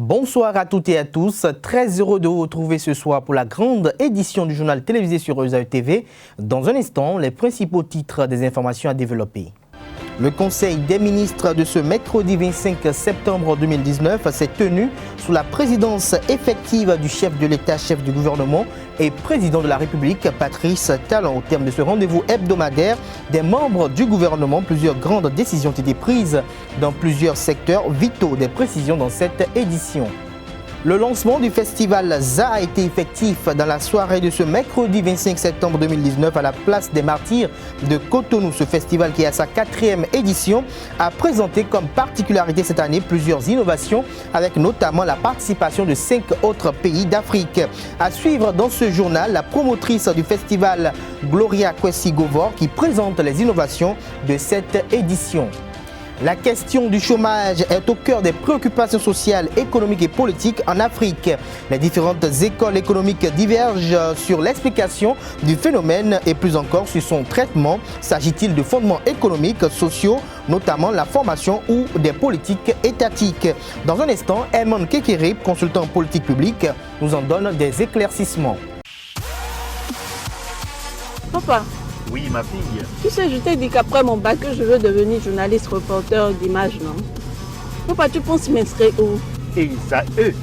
Bonsoir à toutes et à tous. Très heureux de vous retrouver ce soir pour la grande édition du journal télévisé sur ESAE TV. Dans un instant, les principaux titres des informations à développer. Le Conseil des ministres de ce mercredi 25 septembre 2019 s'est tenu sous la présidence effective du chef de l'État, chef du gouvernement et président de la République, Patrice Talon. Au terme de ce rendez-vous hebdomadaire des membres du gouvernement, plusieurs grandes décisions ont été prises dans plusieurs secteurs vitaux. Des précisions dans cette édition. Le lancement du festival ZA a été effectif dans la soirée de ce mercredi 25 septembre 2019 à la place des Martyrs de Cotonou. Ce festival, qui est à sa 4e édition, a présenté comme particularité cette année plusieurs innovations avec notamment la participation de 5 autres pays d'Afrique. À suivre dans ce journal, la promotrice du festival Gloria Kwesi-Govor qui présente les innovations de cette édition. La question du chômage est au cœur des préoccupations sociales, économiques et politiques en Afrique. Les différentes écoles économiques divergent sur l'explication du phénomène et plus encore sur son traitement. S'agit-il de fondements économiques, sociaux, notamment la formation ou des politiques étatiques? Dans un instant, Herman Kekere, consultant en politique publique, nous en donne des éclaircissements. Papa. Oui, ma fille. Tu sais, je t'ai dit qu'après mon bac, je veux devenir journaliste reporter d'image, non? Papa, tu penses m'inscrire où? ESAE.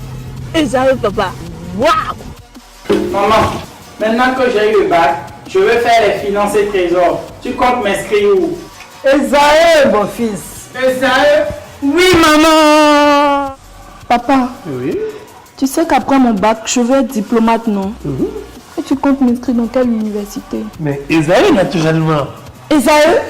ESAE, papa. Waouh! Maman, maintenant que j'ai eu le bac, je veux faire les finances et trésors. Tu comptes m'inscrire où? ESAE, mon fils. ESAE? Oui, maman. Papa. Oui. Tu sais qu'après mon bac, je veux être diplomate, non? Et tu comptes m'inscrire dans quelle université? Mais ESAE, naturellement. ESAE?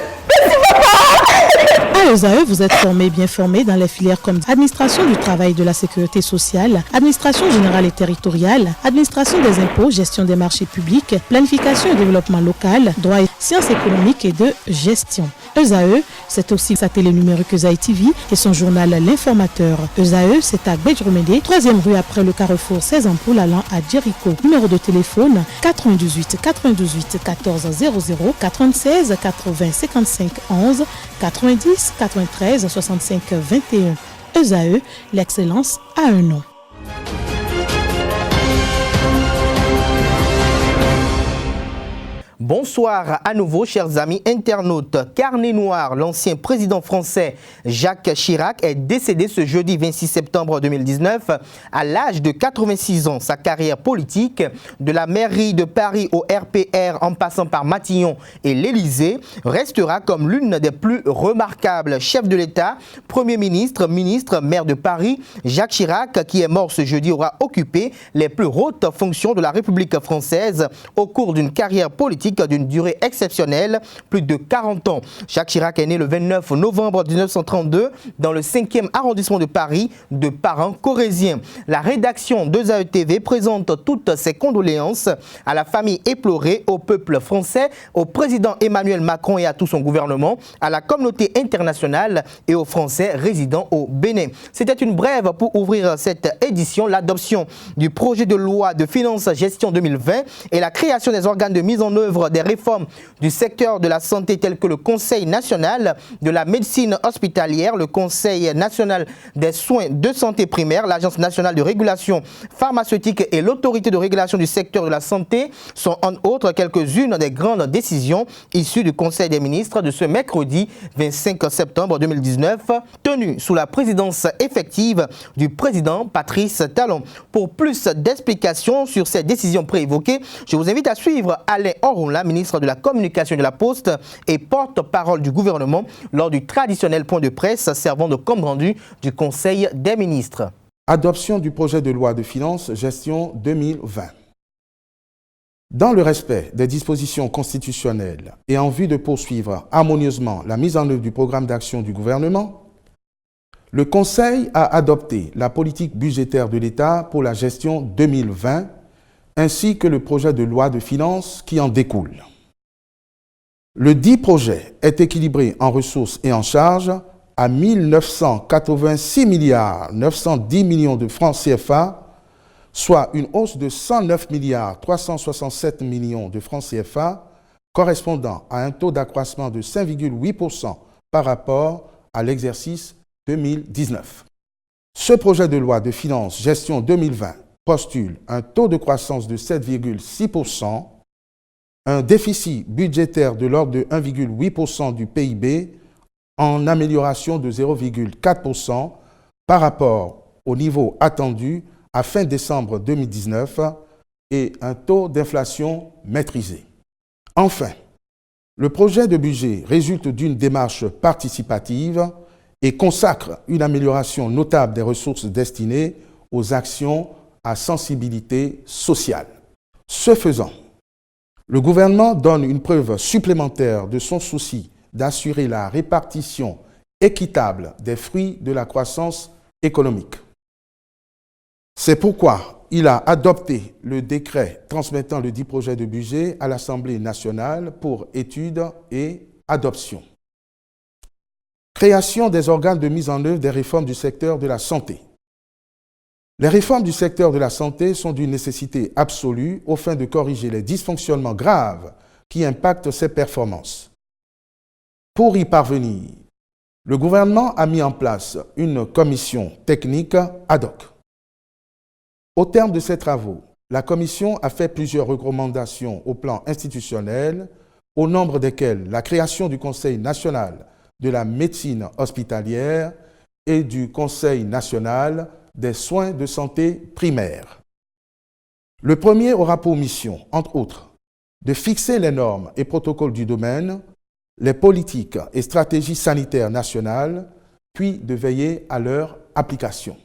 À ESAE, vous êtes bien formé dans les filières comme administration du travail et de la sécurité sociale, administration générale et territoriale, administration des impôts, gestion des marchés publics, planification et développement local, droit et sciences économiques et de gestion. ESAE, c'est aussi sa télé numérique ESAE TV et son journal L'Informateur. ESAE, c'est à Bedjromede, 3e rue après le carrefour 16 ampoules allant à Jericho. Numéro de téléphone 98 98 14 00 96 80 55 11 90 93 65 21. ESAE, l'excellence a un nom. Bonsoir à nouveau, chers amis internautes. Carnet noir, l'ancien président français Jacques Chirac est décédé ce jeudi 26 septembre 2019 à l'âge de 86 ans. Sa carrière politique, de la mairie de Paris au RPR en passant par Matignon et l'Élysée, restera comme l'une des plus remarquables. Chef de l'État, Premier ministre, ministre, maire de Paris, Jacques Chirac, qui est mort ce jeudi, aura occupé les plus hautes fonctions de la République française au cours d'une carrière politique d'une durée exceptionnelle, plus de 40 ans. Jacques Chirac est né le 29 novembre 1932 dans le 5e arrondissement de Paris, de parents corréziens. La rédaction d'ESAE TV présente toutes ses condoléances à la famille éplorée, au peuple français, au président Emmanuel Macron et à tout son gouvernement, à la communauté internationale et aux Français résidant au Bénin. C'était une brève pour ouvrir cette édition. L'adoption du projet de loi de finances gestion 2020 et la création des organes de mise en œuvre des réformes du secteur de la santé tels que le Conseil national de la médecine hospitalière, le Conseil national des soins de santé primaire, l'Agence nationale de régulation pharmaceutique et l'Autorité de régulation du secteur de la santé sont en autres quelques-unes des grandes décisions issues du Conseil des ministres de ce mercredi 25 septembre 2019, tenu sous la présidence effective du président Patrice Talon. Pour plus d'explications sur ces décisions préévoquées, je vous invite à suivre Alain Orunla, ministre de la Communication et de la Poste et porte-parole du gouvernement lors du traditionnel point de presse servant de compte rendu du Conseil des ministres. Adoption du projet de loi de finances gestion 2020. Dans le respect des dispositions constitutionnelles et en vue de poursuivre harmonieusement la mise en œuvre du programme d'action du gouvernement, le Conseil a adopté la politique budgétaire de l'État pour la gestion 2020 ainsi que le projet de loi de finances qui en découle. Le dit projet est équilibré en ressources et en charges à 1 986 milliards 910 millions de francs CFA, soit une hausse de 109 milliards 367 millions de francs CFA, correspondant à un taux d'accroissement de 5,8% par rapport à l'exercice 2019. Ce projet de loi de finances gestion 2020 postule un taux de croissance de 7,6%, un déficit budgétaire de l'ordre de 1,8% du PIB en amélioration de 0,4% par rapport au niveau attendu à fin décembre 2019 et un taux d'inflation maîtrisé. Enfin, le projet de budget résulte d'une démarche participative et consacre une amélioration notable des ressources destinées aux actions à sensibilité sociale. Ce faisant, le gouvernement donne une preuve supplémentaire de son souci d'assurer la répartition équitable des fruits de la croissance économique. C'est pourquoi il a adopté le décret transmettant le dit projet de budget à l'Assemblée nationale pour étude et adoption. Création des organes de mise en œuvre des réformes du secteur de la santé. Les réformes du secteur de la santé sont d'une nécessité absolue aux fins de corriger les dysfonctionnements graves qui impactent ses performances. Pour y parvenir, le gouvernement a mis en place une commission technique ad hoc. Au terme de ces travaux, la commission a fait plusieurs recommandations au plan institutionnel, au nombre desquelles la création du Conseil national de la médecine hospitalière et du Conseil national des soins de santé primaires. Le premier aura pour mission, entre autres, de fixer les normes et protocoles du domaine, les politiques et stratégies sanitaires nationales, puis de veiller à leur application.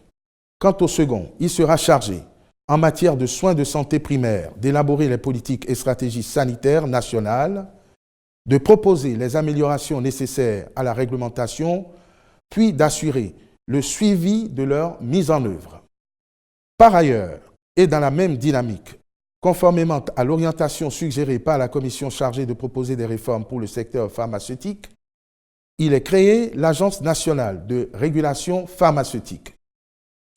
Quant au second, il sera chargé, en matière de soins de santé primaires, d'élaborer les politiques et stratégies sanitaires nationales, de proposer les améliorations nécessaires à la réglementation, puis d'assurer le suivi de leur mise en œuvre. Par ailleurs, et dans la même dynamique, conformément à l'orientation suggérée par la commission chargée de proposer des réformes pour le secteur pharmaceutique, il est créé l'Agence nationale de régulation pharmaceutique.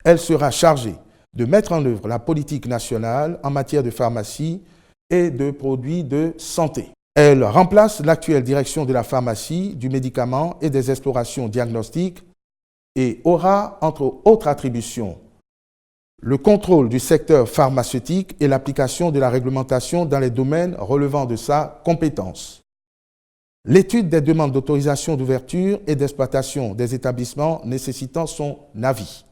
Elle sera chargée de mettre en œuvre la politique nationale en matière de pharmacie et de produits de santé. Elle remplace l'actuelle direction de la pharmacie, du médicament et des explorations diagnostiques et aura, entre autres attributions, le contrôle du secteur pharmaceutique et l'application de la réglementation dans les domaines relevant de sa compétence. L'étude des demandes d'autorisation d'ouverture et d'exploitation des établissements nécessitant son avis.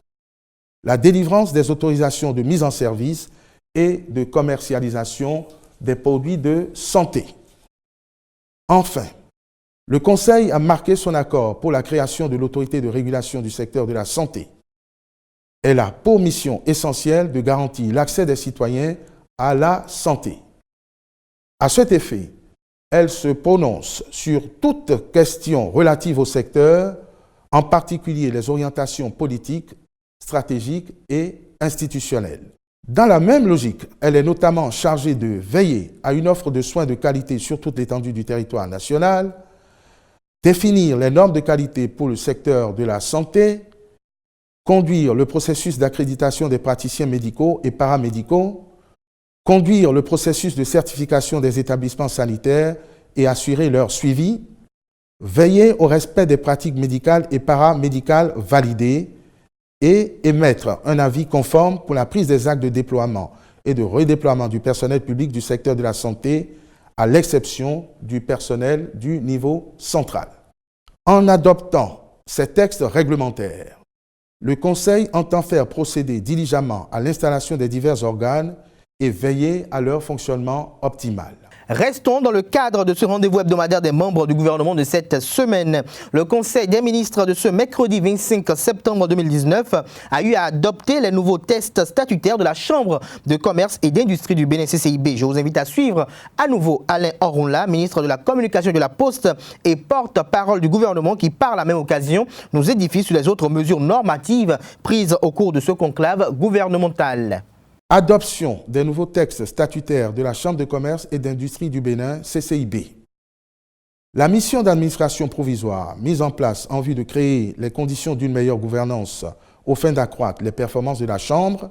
La délivrance des autorisations de mise en service et de commercialisation des produits de santé. Enfin, le Conseil a marqué son accord pour la création de l'autorité de régulation du secteur de la santé. Elle a pour mission essentielle de garantir l'accès des citoyens à la santé. À cet effet, elle se prononce sur toute question relative au secteur, en particulier les orientations politiques, stratégiques et institutionnelles. Dans la même logique, elle est notamment chargée de veiller à une offre de soins de qualité sur toute l'étendue du territoire national, définir les normes de qualité pour le secteur de la santé, conduire le processus d'accréditation des praticiens médicaux et paramédicaux, conduire le processus de certification des établissements sanitaires et assurer leur suivi, veiller au respect des pratiques médicales et paramédicales validées et émettre un avis conforme pour la prise des actes de déploiement et de redéploiement du personnel public du secteur de la santé, à l'exception du personnel du niveau central. En adoptant ces textes réglementaires, le Conseil entend faire procéder diligemment à l'installation des divers organes et veiller à leur fonctionnement optimal. Restons dans le cadre de ce rendez-vous hebdomadaire des membres du gouvernement de cette semaine. Le Conseil des ministres de ce mercredi 25 septembre 2019 a eu à adopter les nouveaux textes statutaires de la Chambre de commerce et d'industrie du Bénin CCIB. Je vous invite à suivre à nouveau Alain Orunla, ministre de la Communication et de la Poste et porte-parole du gouvernement, qui par la même occasion nous édifie sur les autres mesures normatives prises au cours de ce conclave gouvernemental. Adoption des nouveaux textes statutaires de la Chambre de commerce et d'industrie du Bénin, CCIB. La mission d'administration provisoire mise en place en vue de créer les conditions d'une meilleure gouvernance aux fins d'accroître les performances de la Chambre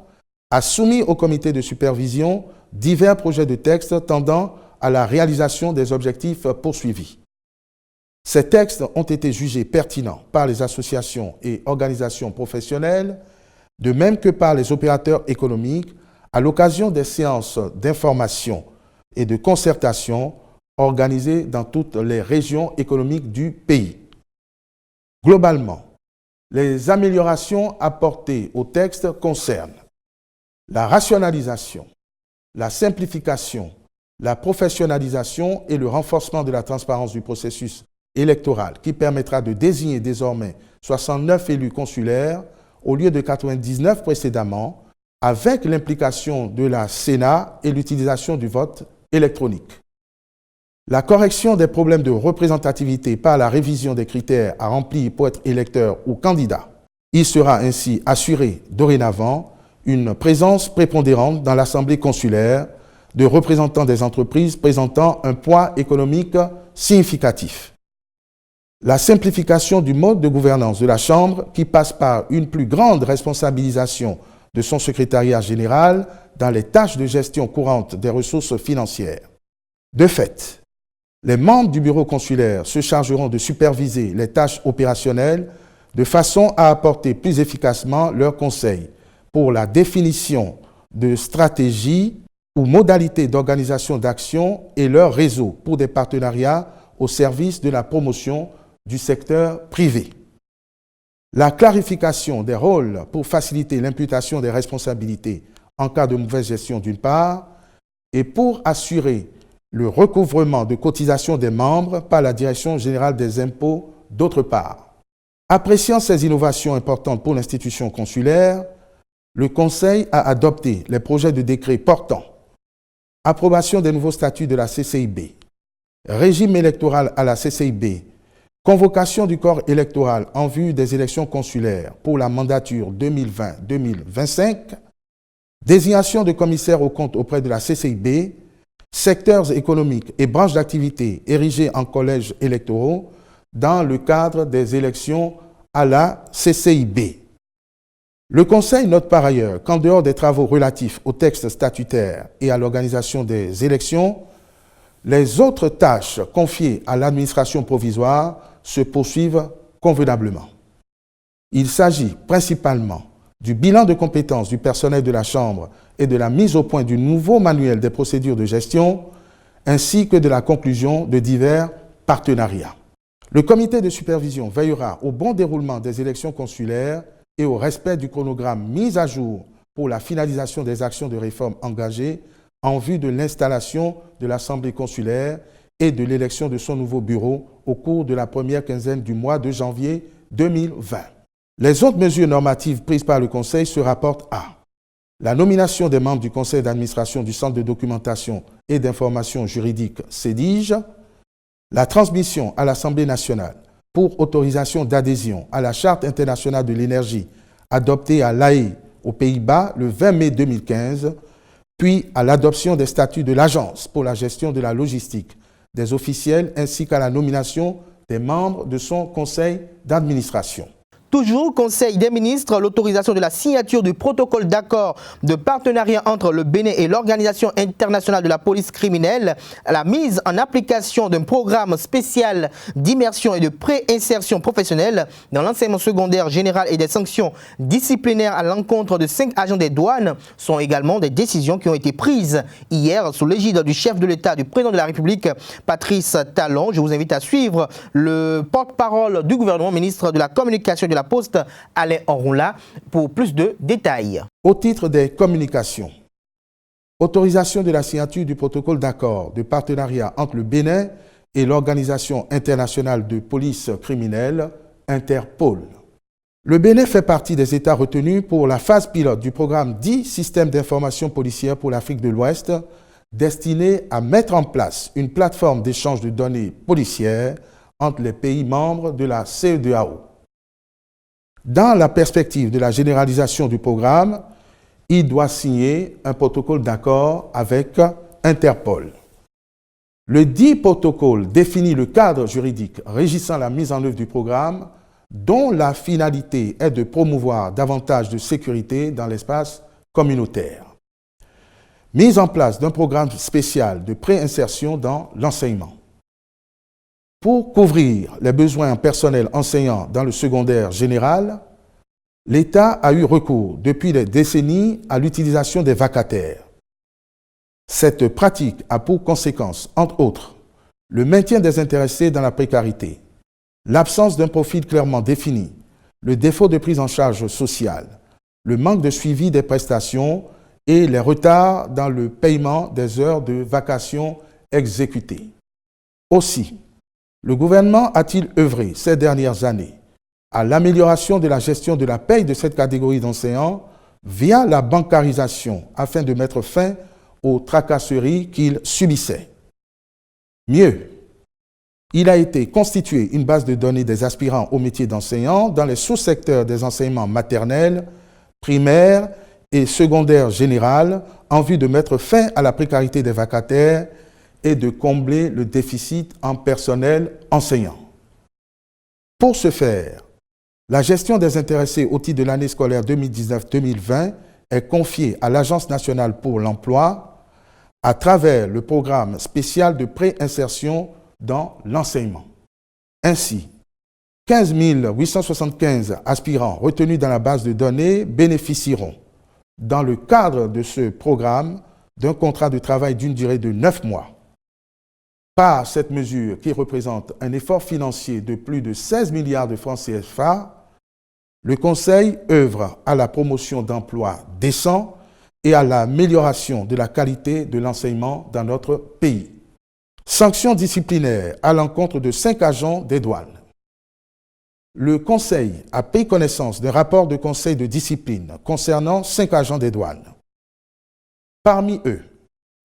a soumis au comité de supervision divers projets de textes tendant à la réalisation des objectifs poursuivis. Ces textes ont été jugés pertinents par les associations et organisations professionnelles de même que par les opérateurs économiques à l'occasion des séances d'information et de concertation organisées dans toutes les régions économiques du pays. Globalement, les améliorations apportées au texte concernent la rationalisation, la simplification, la professionnalisation et le renforcement de la transparence du processus électoral qui permettra de désigner désormais 69 élus consulaires au lieu de 99 précédemment, avec l'implication de la Sénat et l'utilisation du vote électronique. La correction des problèmes de représentativité par la révision des critères à remplir pour être électeur ou candidat. Il sera ainsi assuré dorénavant une présence prépondérante dans l'Assemblée consulaire de représentants des entreprises présentant un poids économique significatif. La simplification du mode de gouvernance de la Chambre qui passe par une plus grande responsabilisation de son secrétariat général dans les tâches de gestion courante des ressources financières. De fait, les membres du bureau consulaire se chargeront de superviser les tâches opérationnelles de façon à apporter plus efficacement leurs conseils pour la définition de stratégies ou modalités d'organisation d'action et leur réseau pour des partenariats au service de la promotion du secteur privé. La clarification des rôles pour faciliter l'imputation des responsabilités en cas de mauvaise gestion d'une part et pour assurer le recouvrement de cotisations des membres par la Direction générale des impôts d'autre part. Appréciant ces innovations importantes pour l'institution consulaire, le Conseil a adopté les projets de décret portant approbation des nouveaux statuts de la CCIB, régime électoral à la CCIB, convocation du corps électoral en vue des élections consulaires pour la mandature 2020-2025, désignation de commissaires aux comptes auprès de la CCIB, secteurs économiques et branches d'activité érigés en collèges électoraux dans le cadre des élections à la CCIB. Le Conseil note par ailleurs qu'en dehors des travaux relatifs aux textes statutaires et à l'organisation des élections, les autres tâches confiées à l'administration provisoire se poursuivent convenablement. Il s'agit principalement du bilan de compétences du personnel de la Chambre et de la mise au point du nouveau manuel des procédures de gestion, ainsi que de la conclusion de divers partenariats. Le comité de supervision veillera au bon déroulement des élections consulaires et au respect du chronogramme mis à jour pour la finalisation des actions de réforme engagées en vue de l'installation de l'Assemblée consulaire et de l'élection de son nouveau bureau au cours de la première quinzaine du mois de janvier 2020. Les autres mesures normatives prises par le Conseil se rapportent à la nomination des membres du Conseil d'administration du Centre de documentation et d'information juridique CEDIJ, la transmission à l'Assemblée nationale pour autorisation d'adhésion à la Charte internationale de l'énergie adoptée à La Haye, aux Pays-Bas, le 20 mai 2015, puis à l'adoption des statuts de l'Agence pour la gestion de la logistique des officiels ainsi qu'à la nomination des membres de son conseil d'administration. Toujours Conseil des ministres, l'autorisation de la signature du protocole d'accord de partenariat entre le Bénin et l'Organisation internationale de la police criminelle, la mise en application d'un programme spécial d'immersion et de pré-insertion professionnelle dans l'enseignement secondaire général et des sanctions disciplinaires à l'encontre de 5 agents des douanes sont également des décisions qui ont été prises hier sous l'égide du chef de l'État, du président de la République, Patrice Talon. Je vous invite à suivre le porte-parole du gouvernement, ministre de la Communication et de la Poste, Alain Orunla, pour plus de détails. Au titre des communications, autorisation de la signature du protocole d'accord de partenariat entre le Bénin et l'Organisation internationale de police criminelle, Interpol. Le Bénin fait partie des États retenus pour la phase pilote du programme dit Système d'information policière pour l'Afrique de l'Ouest, destiné à mettre en place une plateforme d'échange de données policières entre les pays membres de la CEDEAO. Dans la perspective de la généralisation du programme, il doit signer un protocole d'accord avec Interpol. Le dit protocole définit le cadre juridique régissant la mise en œuvre du programme, dont la finalité est de promouvoir davantage de sécurité dans l'espace communautaire. Mise en place d'un programme spécial de pré-insertion dans l'enseignement. Pour couvrir les besoins en personnel enseignant dans le secondaire général, l'État a eu recours depuis des décennies à l'utilisation des vacataires. Cette pratique a pour conséquence, entre autres, le maintien des intéressés dans la précarité, l'absence d'un profil clairement défini, le défaut de prise en charge sociale, le manque de suivi des prestations et les retards dans le paiement des heures de vacation exécutées. Aussi, le gouvernement a-t-il œuvré ces dernières années à l'amélioration de la gestion de la paie de cette catégorie d'enseignants via la bancarisation afin de mettre fin aux tracasseries qu'ils subissaient. Mieux, il a été constitué une base de données des aspirants au métier d'enseignant dans les sous-secteurs des enseignements maternels, primaires et secondaires générales en vue de mettre fin à la précarité des vacataires et de combler le déficit en personnel enseignant. Pour ce faire, la gestion des intéressés au titre de l'année scolaire 2019-2020 est confiée à l'Agence nationale pour l'emploi à travers le programme spécial de préinsertion dans l'enseignement. Ainsi, 15 875 aspirants retenus dans la base de données bénéficieront, dans le cadre de ce programme, d'un contrat de travail d'une durée de 9 mois. Par cette mesure qui représente un effort financier de plus de 16 milliards de francs CFA, le Conseil œuvre à la promotion d'emplois décents et à l'amélioration de la qualité de l'enseignement dans notre pays. Sanctions disciplinaires à l'encontre de 5 agents des douanes. Le Conseil a pris connaissance d'un rapport de conseil de discipline concernant 5 agents des douanes. Parmi eux,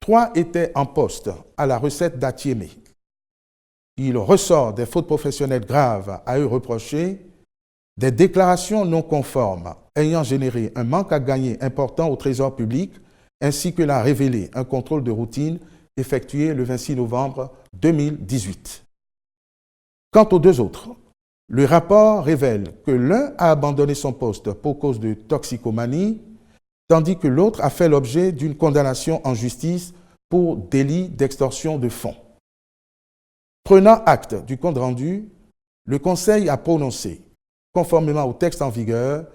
3 étaient en poste à la recette d'Atiémé. Il ressort des fautes professionnelles graves à eux reprochées, des déclarations non conformes ayant généré un manque à gagner important au Trésor public, ainsi que l'a révélé un contrôle de routine effectué le 26 novembre 2018. Quant aux 2 autres, le rapport révèle que l'un a abandonné son poste pour cause de toxicomanie, tandis que l'autre a fait l'objet d'une condamnation en justice pour délit d'extorsion de fonds. Prenant acte du compte rendu, le Conseil a prononcé, conformément au texte en vigueur,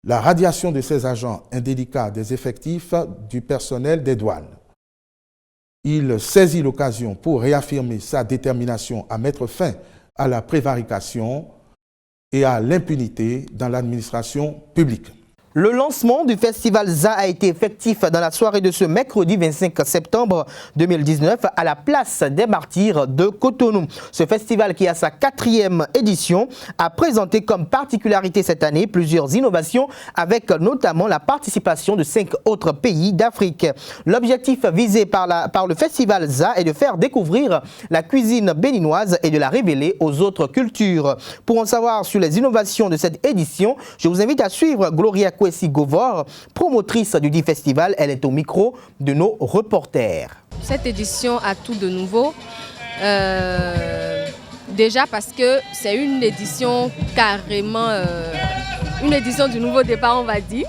la radiation de ces agents indélicats des effectifs du personnel des douanes. Il saisit l'occasion pour réaffirmer sa détermination à mettre fin à la prévarication et à l'impunité dans l'administration publique. Le lancement du festival ZA a été effectif dans la soirée de ce mercredi 25 septembre 2019 à la place des Martyrs de Cotonou. Ce festival, qui a sa 4e édition, a présenté comme particularité cette année plusieurs innovations avec notamment la participation de 5 autres pays d'Afrique. L'objectif visé par le festival ZA est de faire découvrir la cuisine béninoise et de la révéler aux autres cultures. Pour en savoir sur les innovations de cette édition, je vous invite à suivre Gloria Kwesi Govor, promotrice du dit festival. Elle est au micro de nos reporters. Cette édition a tout de nouveau. Déjà parce que c'est une édition carrément, une édition du nouveau départ, on va dire.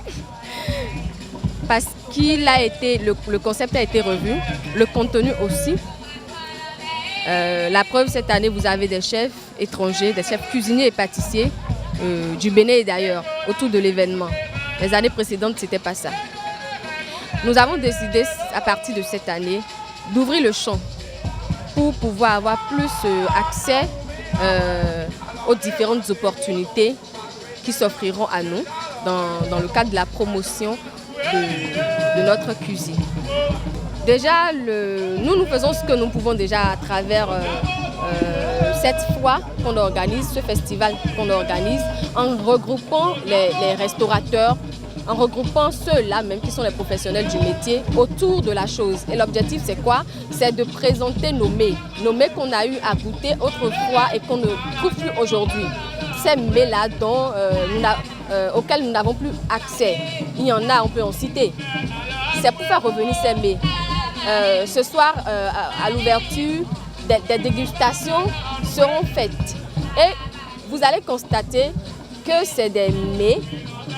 Parce qu'il a été, le concept a été revu, le contenu aussi. La preuve, cette année, vous avez des chefs étrangers, des chefs cuisiniers et pâtissiers du Bénin et d'ailleurs, autour de l'événement. Les années précédentes, ce n'était pas ça. Nous avons décidé, à partir de cette année, d'ouvrir le champ pour pouvoir avoir plus accès aux différentes opportunités qui s'offriront à nous dans le cadre de la promotion de notre cuisine. Déjà, nous faisons ce que nous pouvons déjà à travers cette fois qu'on organise, ce festival qu'on organise, en regroupant les restaurateurs, en regroupant ceux-là même qui sont les professionnels du métier autour de la chose. Et l'objectif, c'est quoi? C'est de présenter nos mets qu'on a eu à goûter autrefois et qu'on ne trouve plus aujourd'hui. Ces mets-là auxquels nous n'avons plus accès. Il y en a, on peut en citer. C'est pour faire revenir ces mets. Ce soir, à l'ouverture, des dégustations seront faites. Et vous allez constater que c'est des mets,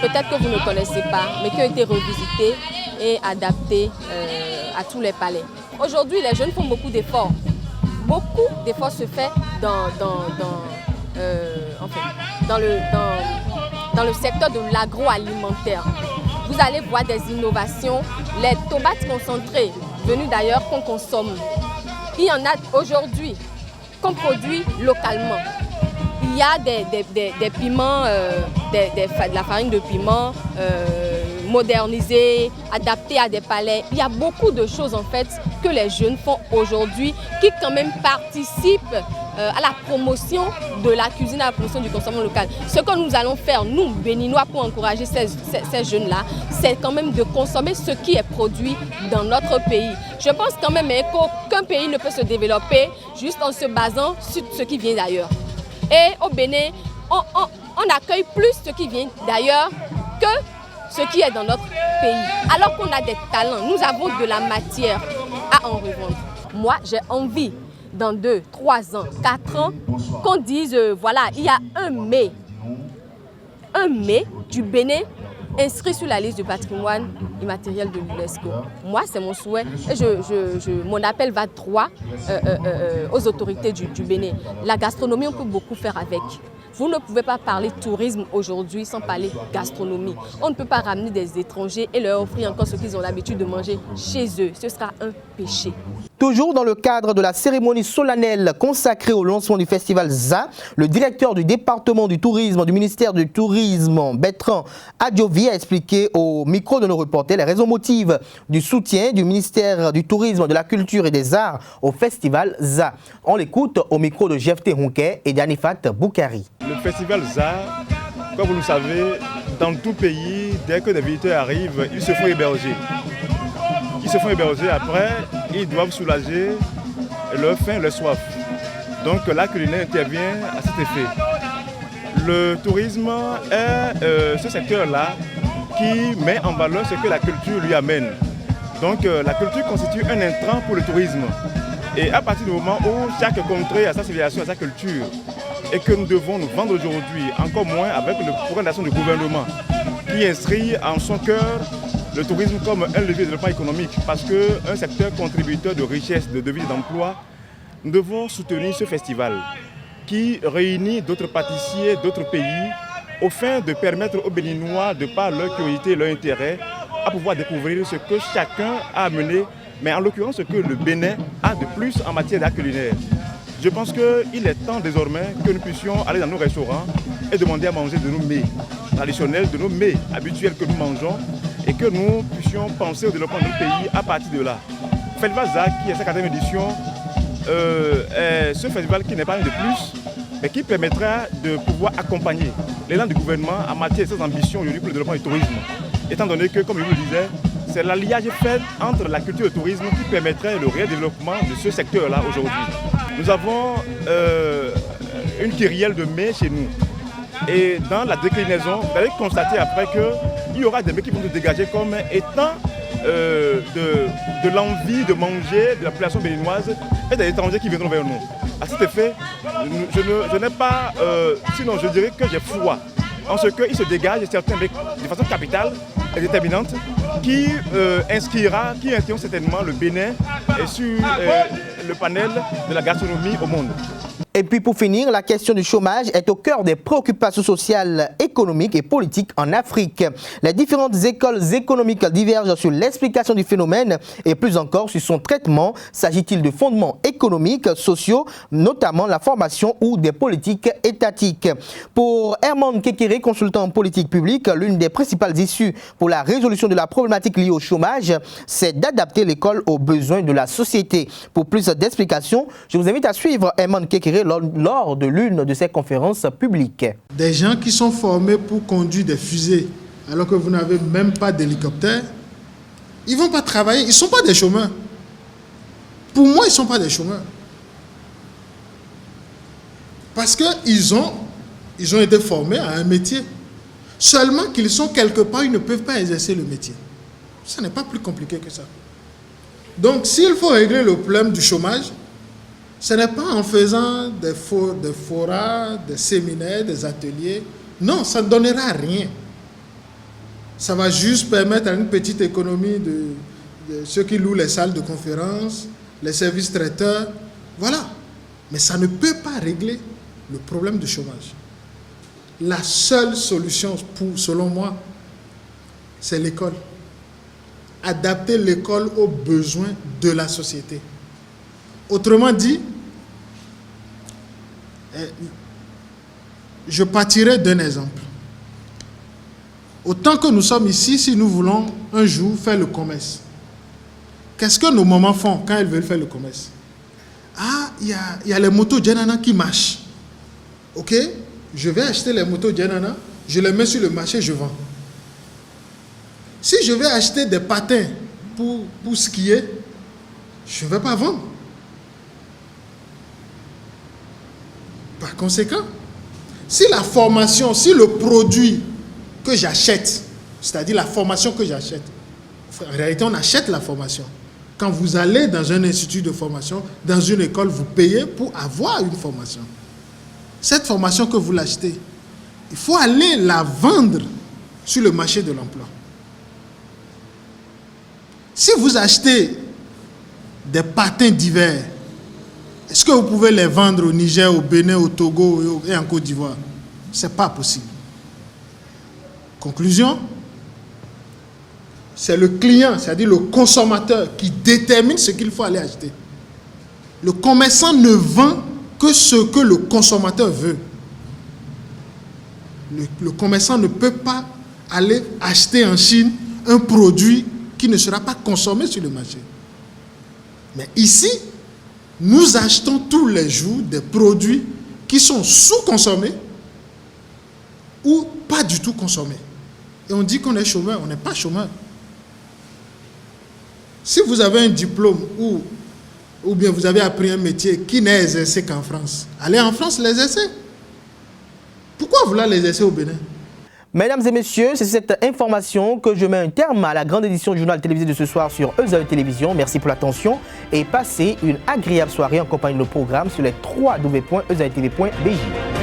peut-être que vous ne connaissez pas, mais qui ont été revisités et adaptés à tous les palais. Aujourd'hui, les jeunes font beaucoup d'efforts. Beaucoup d'efforts se font dans dans le secteur de l'agroalimentaire. Vous allez voir des innovations, les tomates concentrées, venues d'ailleurs qu'on consomme. Il y en a aujourd'hui qu'on produit localement. Il y a des piments, de la farine de piment modernisée, adaptée à des palais. Il y a beaucoup de choses en fait que les jeunes font aujourd'hui qui quand même participent à la promotion de la cuisine, à la promotion du consommation local. Ce que nous allons faire, nous, Béninois, pour encourager ces jeunes-là, c'est quand même de consommer ce qui est produit dans notre pays. Je pense quand même qu'aucun pays ne peut se développer juste en se basant sur ce qui vient d'ailleurs. Et au Bénin, on accueille plus ce qui vient d'ailleurs que ce qui est dans notre pays. Alors qu'on a des talents, nous avons de la matière à en revendre. Moi, j'ai envie, dans 2, 3 ans, 4 ans, qu'on dise, voilà, il y a un mets du Bénin inscrit sur la liste du patrimoine immatériel de l'UNESCO. Moi, c'est mon souhait et mon appel va droit aux autorités du Bénin. La gastronomie, on peut beaucoup faire avec. Vous ne pouvez pas parler tourisme aujourd'hui sans parler gastronomie. On ne peut pas ramener des étrangers et leur offrir encore ce qu'ils ont l'habitude de manger chez eux. Ce sera un péché. Toujours dans le cadre de la cérémonie solennelle consacrée au lancement du festival ZA, le directeur du département du tourisme du ministère du Tourisme, Bertrand Adjovi, a expliqué au micro de nos reporters les raisons motives du soutien du ministère du Tourisme, de la Culture et des Arts au festival ZA. On l'écoute au micro de Jeff Ronquet et d'Anifat Boukari. Le festival ZA, comme vous le savez, dans tout pays, dès que des visiteurs arrivent, ils se font héberger. Après, ils doivent soulager leur faim, leur soif. Donc la culinaire intervient à cet effet. Le tourisme est ce secteur-là qui met en valeur ce que la culture lui amène. Donc la culture constitue un intrant pour le tourisme. Et à partir du moment où chaque contrée a sa civilisation, a sa culture, et que nous devons nous vendre aujourd'hui, encore moins avec le programme d'action du gouvernement, qui inscrit en son cœur le tourisme comme un levier de développement économique, parce qu'un secteur contributeur de richesse, de devises, d'emploi, nous devons soutenir ce festival qui réunit d'autres pâtissiers, d'autres pays, au fin de permettre aux Béninois, de par leur curiosité et leur intérêt, à pouvoir découvrir ce que chacun a amené, mais en l'occurrence ce que le Bénin a de plus en matière d'art culinaire. Je pense qu'il est temps désormais que nous puissions aller dans nos restaurants et demander à manger de nos mets traditionnels, de nos mets habituels que nous mangeons, et que nous puissions penser au développement de notre pays à partir de là. Festival ZA, qui est sa 4e édition, est ce festival qui n'est pas un de plus, mais qui permettra de pouvoir accompagner l'élan du gouvernement en matière de ses ambitions aujourd'hui pour le développement du tourisme. Étant donné que, comme je vous le disais, c'est l'alliage fait entre la culture et le tourisme qui permettrait le réel développement de ce secteur-là aujourd'hui. Nous avons une kyrielle de mets chez nous. Et dans la déclinaison, vous allez constater après qu'il y aura des mets qui vont se dégager comme étant de l'envie de manger de la population béninoise et des étrangers qui viendront vers nous. À cet effet, je n'ai pas, sinon je dirais que j'ai foi en ce qu'il se dégage certains mecs de façon capitale et déterminante qui inscriront certainement le Bénin sur le panel de la gastronomie au monde. Et puis pour finir, la question du chômage est au cœur des préoccupations sociales, économiques et politiques en Afrique. Les différentes écoles économiques divergent sur l'explication du phénomène et plus encore sur son traitement. S'agit-il de fondements économiques, sociaux, notamment la formation ou des politiques étatiques? Pour Herman Kekere, consultant en politique publique, l'une des principales issues pour la résolution de la problématique liée au chômage, c'est d'adapter l'école aux besoins de la société. Pour plus d'explications, je vous invite à suivre Herman Kekere lors de l'une de ces conférences publiques. Des gens qui sont formés pour conduire des fusées alors que vous n'avez même pas d'hélicoptère, ils ne vont pas travailler, ils ne sont pas des chômeurs. Pour moi, ils ne sont pas des chômeurs. Parce qu'ils ont été formés à un métier. Seulement qu'ils sont quelque part, ils ne peuvent pas exercer le métier. Ça n'est pas plus compliqué que ça. Donc, s'il faut régler le problème du chômage, ce n'est pas en faisant des forats, des séminaires, des ateliers. Non, ça ne donnera rien. Ça va juste permettre à une petite économie de ceux qui louent les salles de conférence, les services traiteurs. Voilà. Mais ça ne peut pas régler le problème du chômage. La seule solution, selon moi, c'est l'école. Adapter l'école aux besoins de la société. Autrement dit, je partirai d'un exemple. Autant que nous sommes ici, si nous voulons un jour faire le commerce, qu'est-ce que nos mamans font quand elles veulent faire le commerce? Ah, il y a les motos Djanana qui marchent. Ok, je vais acheter les motos Djanana, je les mets sur le marché, je vends. Si je vais acheter des patins pour skier, je ne vais pas vendre. Par conséquent, si la formation, si le produit que j'achète, c'est-à-dire la formation que j'achète, en réalité on achète la formation. Quand vous allez dans un institut de formation, dans une école, vous payez pour avoir une formation. Cette formation que vous l'achetez, il faut aller la vendre sur le marché de l'emploi. Si vous achetez des patins d'hiver, est-ce que vous pouvez les vendre au Niger, au Bénin, au Togo et en Côte d'Ivoire? Ce n'est pas possible. Conclusion, c'est le client, c'est-à-dire le consommateur, qui détermine ce qu'il faut aller acheter. Le commerçant ne vend que ce que le consommateur veut. Le commerçant ne peut pas aller acheter en Chine un produit qui ne sera pas consommé sur le marché. Mais ici, nous achetons tous les jours des produits qui sont sous-consommés ou pas du tout consommés. Et on dit qu'on est chômeur, on n'est pas chômeur. Si vous avez un diplôme ou bien vous avez appris un métier qui n'est exercé qu'en France, allez en France l'exercer. Pourquoi vouloir l'exercer au Bénin? Mesdames et messieurs, c'est cette information que je mets un terme à la grande édition du journal télévisé de ce soir sur EZAE Télévision. Merci pour l'attention et passez une agréable soirée en compagnie de nos programmes sur les www.ezaetv.bj.